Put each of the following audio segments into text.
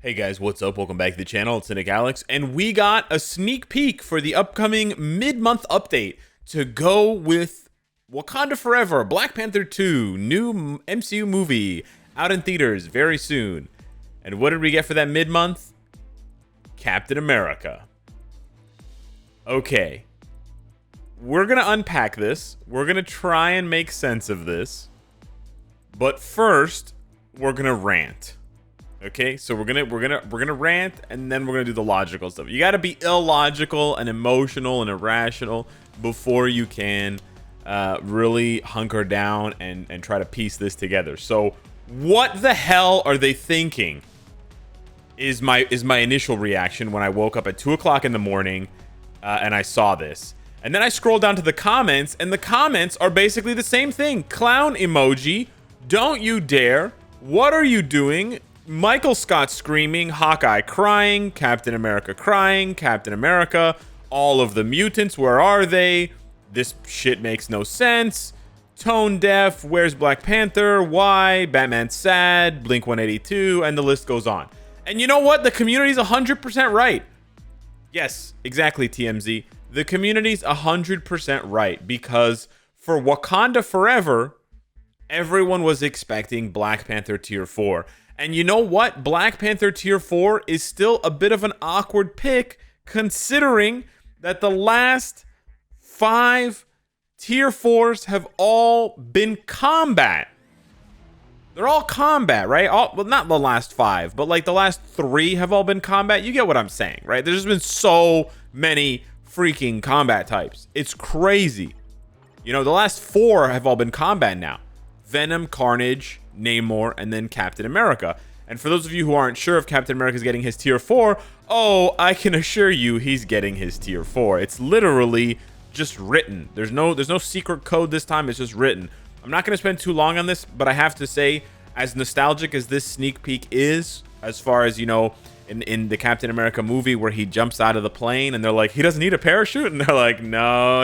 Hey guys, what's up? Welcome back to the channel. It's Cynicalex, and we got a sneak peek for the upcoming mid-month update to go with Wakanda Forever, Black Panther 2, new MCU movie, out in theaters very soon. And what did we get for that mid-month? Captain America. Okay. We're gonna unpack this. We're gonna try and make sense of this. But first, we're gonna rant. Okay, so we're gonna rant, and then we're gonna do the logical stuff. You gotta be illogical and emotional and irrational before you can really hunker down and try to piece this together. So what the hell are they thinking is my initial reaction when I woke up at 2 o'clock in the morning and I saw this. And then I scrolled down to the comments, and the comments are basically the same thing. Clown emoji, don't you dare, what are you doing? Michael Scott screaming, Hawkeye crying, Captain America crying, Captain America, all of the mutants, where are they? This shit makes no sense. Tone deaf, where's Black Panther? Why? Batman sad, Blink 182, and the list goes on. And you know what? The community's 100% right. Yes, exactly, TMZ. The community's 100% right, because for Wakanda Forever, everyone was expecting Black Panther Tier 4. And you know what? Black Panther Tier 4 is still a bit of an awkward pick, considering that the last 5 Tier 4s have all been combat. They're all combat, right? Well, not the last 5, but like the last 3 have all been combat. You get what I'm saying, right? There's been so many freaking combat types. It's crazy. You know, the last 4 have all been combat now. Venom, Carnage, Namor, and then Captain America. And for those of you who aren't sure if Captain America is getting his Tier 4, oh, I can assure you he's getting his Tier 4. It's literally just written. There's no secret code this time. It's just written. I'm not going to spend too long on this, but I have to say, as nostalgic as this sneak peek is, as far as, you know, in the Captain America movie where he jumps out of the plane and they're like, he doesn't need a parachute, and they're like, no,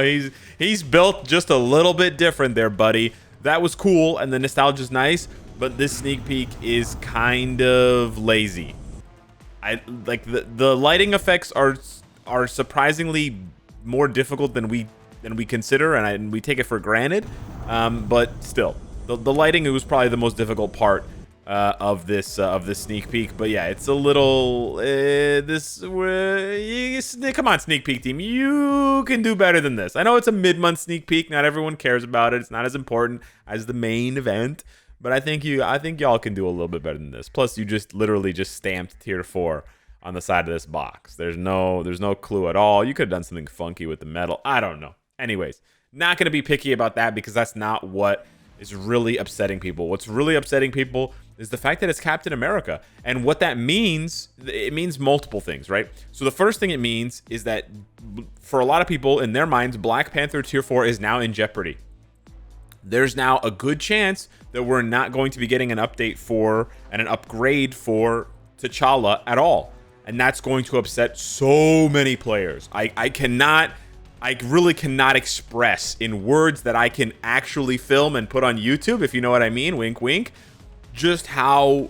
he's built just a little bit different there, buddy. That was cool, and the nostalgia's nice, but this sneak peek is kind of lazy. I like the lighting effects are surprisingly more difficult than we consider, and we take it for granted. But still, the lighting, it was probably the most difficult part of this sneak peek. But yeah, it's a little come on, sneak peek team, you can do better than this. I know it's a mid-month sneak peek, not everyone cares about it, it's not as important as the main event, but I think y'all can do a little bit better than this. Plus, you just literally just stamped Tier 4 on the side of this box. There's no clue at all. You could have done something funky with the metal. I don't know. Anyways, not going to be picky about that, because that's not what is really upsetting people. What's really upsetting people is the fact that it's Captain America. And what that means, it means multiple things, right? So the first thing it means is that for a lot of people, in their minds, Black Panther Tier 4 is now in jeopardy. There's now a good chance that we're not going to be getting an update for and an upgrade for T'Challa at all. And that's going to upset so many players. I really cannot express in words that I can actually film and put on YouTube, if you know what I mean, wink wink, just how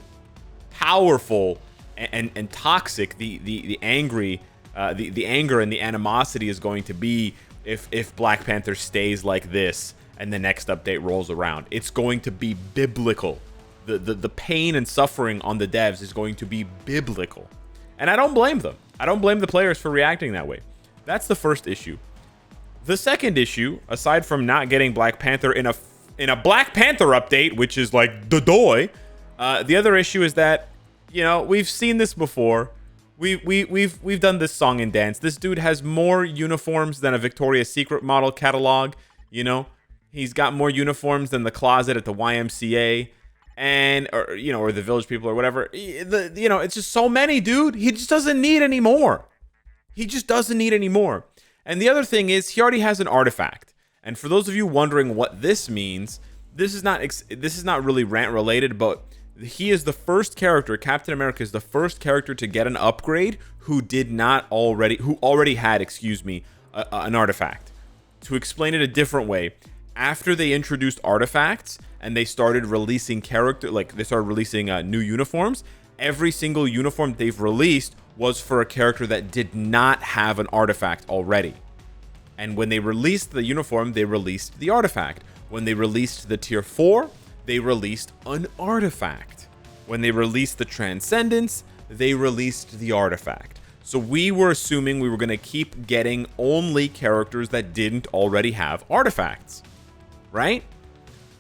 powerful and toxic the anger and the animosity is going to be if Black Panther stays like this and the next update rolls around. It's going to be biblical. The pain and suffering on the devs is going to be biblical. And I don't blame them. I don't blame the players for reacting that way. That's the first issue. The second issue, aside from not getting Black Panther in a Black Panther update, which is like the the other issue is that, you know, we've seen this before. We've done this song and dance. This dude has more uniforms than a Victoria's Secret model catalog. You know, he's got more uniforms than the closet at the YMCA, or the Village People or whatever. It's just so many, dude. He just doesn't need any more. He just doesn't need any more. And the other thing is, he already has an artifact. And for those of you wondering what this means, this is not really rant related, but he is the first character. Captain America is the first character to get an upgrade who already had, an artifact. To explain it a different way, after they introduced artifacts and they started releasing new uniforms, every single uniform they've released was for a character that did not have an artifact already. And when they released the uniform, they released the artifact. When they released the tier 4, they released an artifact. When they released the Transcendence, they released the artifact. So we were assuming we were going to keep getting only characters that didn't already have artifacts, right?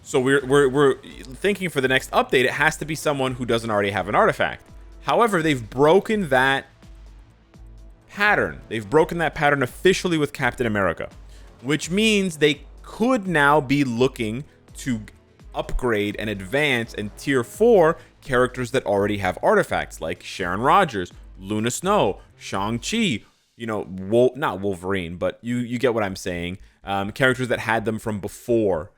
So we're thinking for the next update, it has to be someone who doesn't already have an artifact. However, they've broken that pattern. They've broken that pattern officially with Captain America, which means they could now be looking to upgrade and advance and tier 4 characters that already have artifacts, like Sharon Rogers, Luna Snow, Shang-Chi, you know, not Wolverine, but you get what I'm saying. Characters that had them from before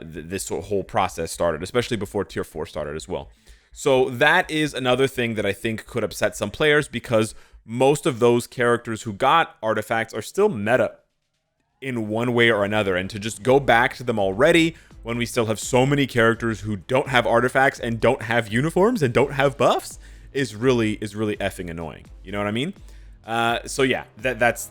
this whole process started, especially before tier 4 started as well. So that is another thing that I think could upset some players, because most of those characters who got artifacts are still meta in one way or another, and to just go back to them already when we still have so many characters who don't have artifacts and don't have uniforms and don't have buffs is really effing annoying. You know what I mean? So yeah, that's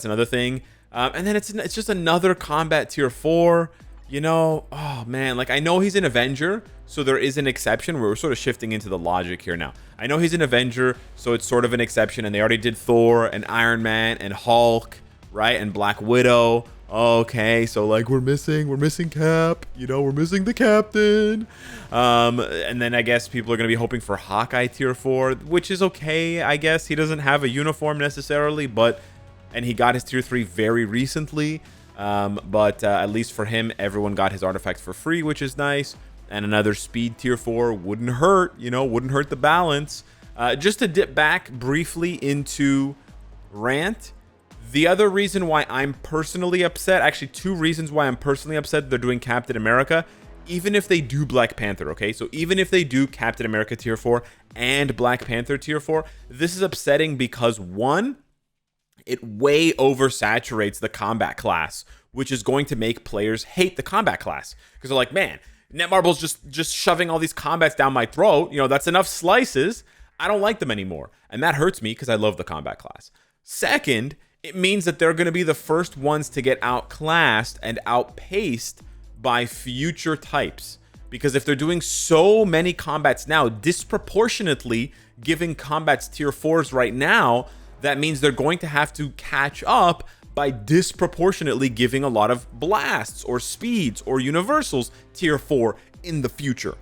another thing. And then it's just another combat tier 4. You know, oh man, like I know he's an Avenger, so there is an exception where we're sort of shifting into the logic here now. I know he's an Avenger, so it's sort of an exception, and they already did Thor and Iron Man and Hulk, right? And Black Widow. Okay, so like we're missing Cap, you know, we're missing the Captain. And then I guess people are going to be hoping for Hawkeye tier 4, which is okay, I guess. He doesn't have a uniform necessarily, and he got his tier 3 very recently. But at least for him, everyone got his artifacts for free, which is nice. And another speed tier 4 wouldn't hurt, you know, wouldn't hurt the balance. Just to dip back briefly into Rant, the other reason why I'm personally upset, actually 2 reasons why I'm personally upset they're doing Captain America, even if they do Black Panther, okay? So even if they do Captain America tier 4 and Black Panther tier 4, this is upsetting because, one, it way oversaturates the combat class, which is going to make players hate the combat class, because they're like, man, Netmarble's just shoving all these combats down my throat. You know, that's enough slices. I don't like them anymore. And that hurts me because I love the combat class. Second, it means that they're going to be the first ones to get outclassed and outpaced by future types. Because if they're doing so many combats now, disproportionately giving combats tier 4s right now, that means they're going to have to catch up by disproportionately giving a lot of blasts or speeds or universals tier 4 in the future.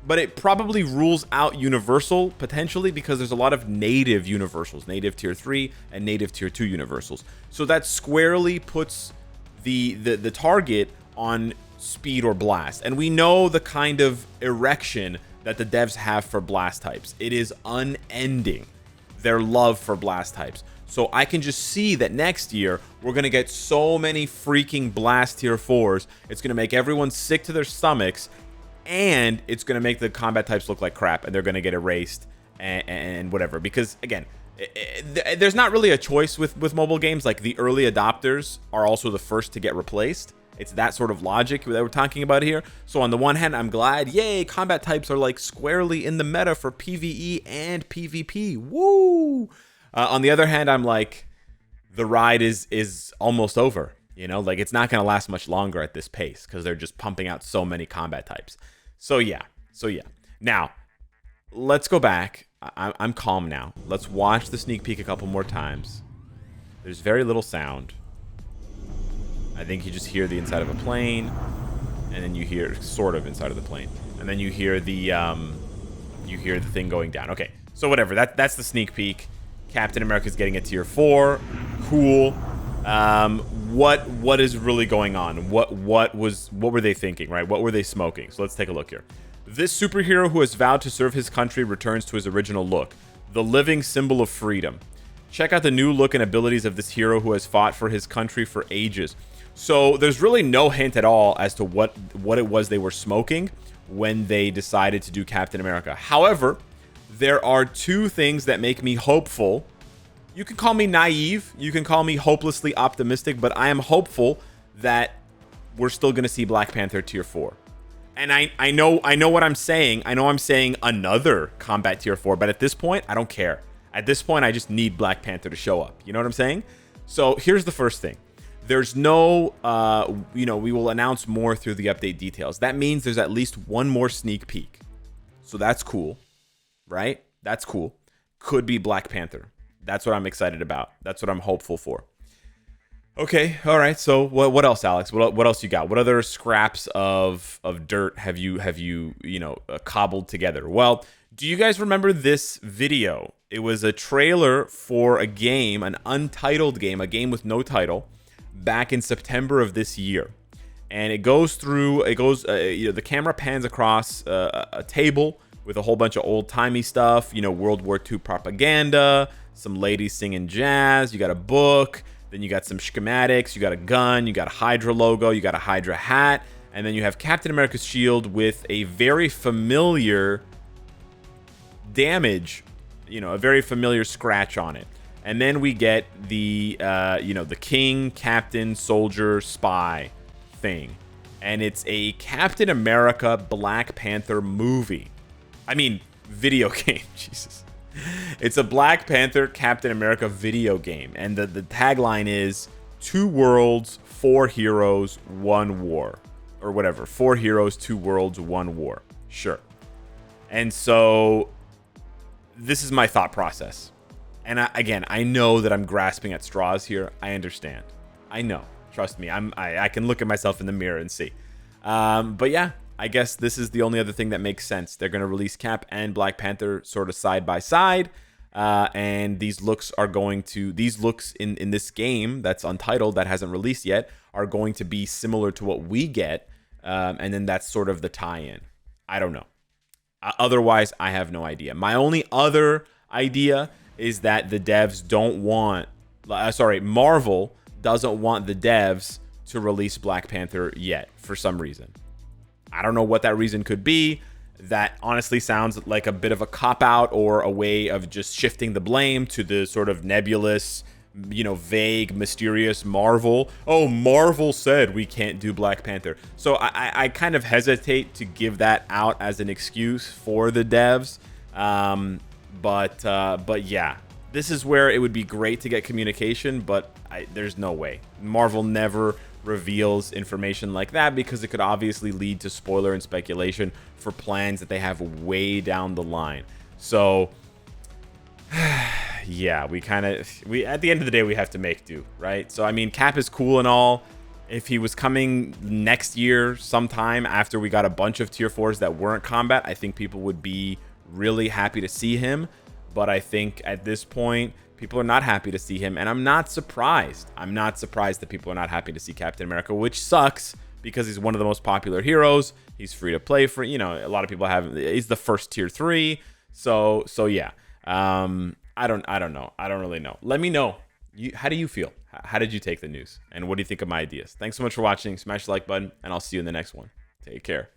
But it probably rules out universal potentially, because there's a lot of native universals, native tier 3 and native tier 2 universals. So that squarely puts the target on speed or blast. And we know the kind of erection that the devs have for blast types. It is unending, their love for blast types. So I can just see that next year we're going to get so many freaking blast tier 4s. It's going to make everyone sick to their stomachs, and it's going to make the combat types look like crap, and they're going to get erased and whatever. Because again, there's not really a choice with mobile games. Like, the early adopters are also the first to get replaced. It's that sort of logic that we're talking about here. So on the one hand, I'm glad, yay, combat types are like squarely in the meta for PvE and PvP. Woo! On the other hand, I'm like, the ride is almost over. You know, like, it's not going to last much longer at this pace because they're just pumping out so many combat types. So yeah. Now, let's go back. I'm calm now. Let's watch the sneak peek a couple more times. There's very little sound. I think you just hear the inside of a plane, and then you hear sort of inside of the plane, and then you hear the thing going down. Okay, so whatever. That's the sneak peek. Captain America's getting a tier 4. Cool. What is really going on? What were they thinking, right? What were they smoking? So let's take a look here. This superhero who has vowed to serve his country returns to his original look, the living symbol of freedom. Check out the new look and abilities of this hero who has fought for his country for ages. So there's really no hint at all as to what it was they were smoking when they decided to do Captain America. However, there are 2 things that make me hopeful. You can call me naive, you can call me hopelessly optimistic, but I am hopeful that we're still going to see Black Panther tier 4. And I know what I'm saying. I know I'm saying another combat tier 4, but at this point, I don't care. At this point, I just need Black Panther to show up. You know what I'm saying? So here's the first thing. There's no, we will announce more through the update details. That means there's at least one more sneak peek. So that's cool, right? That's cool. Could be Black Panther. That's what I'm excited about. That's what I'm hopeful for. Okay, all right. So what else, Alex? What else you got? What other scraps of dirt have you cobbled together? Well, do you guys remember this video? It was a trailer for a game, an untitled game, a game with no title, back in September of this year. And the camera pans across a table with a whole bunch of old-timey stuff, World War II propaganda, some ladies singing jazz, you got a book, then you got some schematics, you got a gun, you got a Hydra logo, you got a Hydra hat, and then you have Captain America's shield with a very familiar damage, a very familiar scratch on it. And then we get the king, captain, soldier, spy thing. And it's a Captain America Black Panther movie. I mean, video game. Jesus. It's a Black Panther Captain America video game. And the tagline is 2 worlds, 4 heroes, 1 war. Or whatever. 4 heroes, 2 worlds, 1 war. Sure. And so this is my thought process. And I know that I'm grasping at straws here. I understand. I know. Trust me. I can look at myself in the mirror and see. But yeah, I guess this is the only other thing that makes sense. They're going to release Cap and Black Panther sort of side by side. And these looks in this game that's untitled, that hasn't released yet, are going to be similar to what we get. And then that's sort of the tie-in. I don't know. Otherwise, I have no idea. My only other idea is that the devs don't want... Marvel doesn't want the devs to release Black Panther yet for some reason. I don't know what that reason could be. That honestly sounds like a bit of a cop-out or a way of just shifting the blame to the sort of nebulous, vague, mysterious Marvel. Oh, Marvel said we can't do Black Panther. So I kind of hesitate to give that out as an excuse for the devs. But yeah, this is where it would be great to get communication, but there's no way. Marvel never reveals information like that because it could obviously lead to spoiler and speculation for plans that they have way down the line. So yeah, we at the end of the day, we have to make do, right? So I mean, Cap is cool and all. If he was coming next year sometime after we got a bunch of tier 4s that weren't combat, I think people would be really happy to see him. But I think at this point, people are not happy to see him, and I'm not surprised. I'm not surprised that people are not happy to see Captain America, which sucks because he's one of the most popular heroes. He's free to play for, a lot of people have. He's the first tier 3, so yeah. I don't know. I don't really know. Let me know. How do you feel? How did you take the news, and what do you think of my ideas? Thanks so much for watching. Smash the like button, and I'll see you in the next one. Take care.